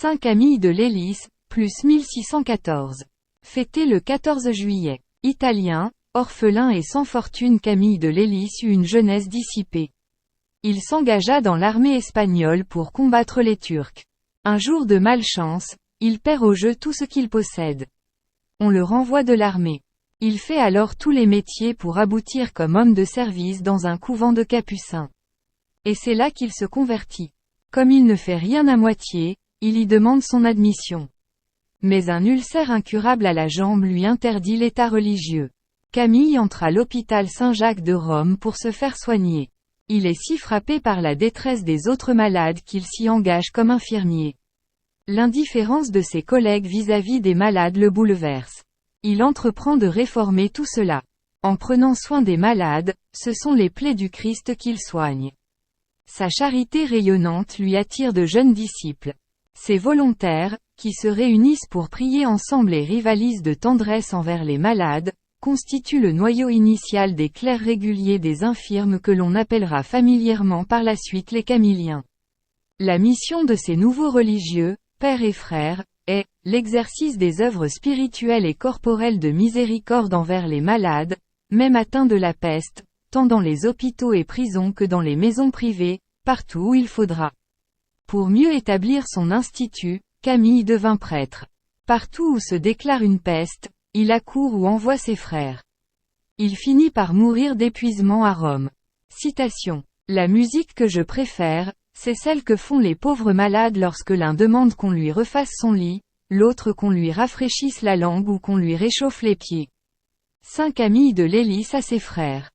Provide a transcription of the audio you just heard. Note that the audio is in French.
Saint Camille de Lélis, plus 1614. Fêté le 14 juillet. Italien, orphelin et sans fortune, Camille de Lélis eut une jeunesse dissipée. Il s'engagea dans l'armée espagnole pour combattre les Turcs. Un jour de malchance, il perd au jeu tout ce qu'il possède. On le renvoie de l'armée. Il fait alors tous les métiers pour aboutir comme homme de service dans un couvent de capucins. Et c'est là qu'il se convertit. Comme il ne fait rien à moitié, il y demande son admission. Mais un ulcère incurable à la jambe lui interdit l'état religieux. Camille entre à l'hôpital Saint-Jacques de Rome pour se faire soigner. Il est si frappé par la détresse des autres malades qu'il s'y engage comme infirmier. L'indifférence de ses collègues vis-à-vis des malades le bouleverse. Il entreprend de réformer tout cela. En prenant soin des malades, ce sont les plaies du Christ qu'il soigne. Sa charité rayonnante lui attire de jeunes disciples. Ses volontaires, qui se réunissent pour prier ensemble et rivalisent de tendresse envers les malades, constituent le noyau initial des clercs réguliers des infirmes que l'on appellera familièrement par la suite les camilliens. La mission de ces nouveaux religieux, pères et frères, est l'exercice des œuvres spirituelles et corporelles de miséricorde envers les malades, même atteints de la peste, tant dans les hôpitaux et prisons que dans les maisons privées, partout où il faudra. Pour mieux établir son institut, Camille devint prêtre. Partout où se déclare une peste, il accourt ou envoie ses frères. Il finit par mourir d'épuisement à Rome. Citation. La musique que je préfère, c'est celle que font les pauvres malades lorsque l'un demande qu'on lui refasse son lit, l'autre qu'on lui rafraîchisse la langue ou qu'on lui réchauffe les pieds. Saint Camille de Lélis à ses frères.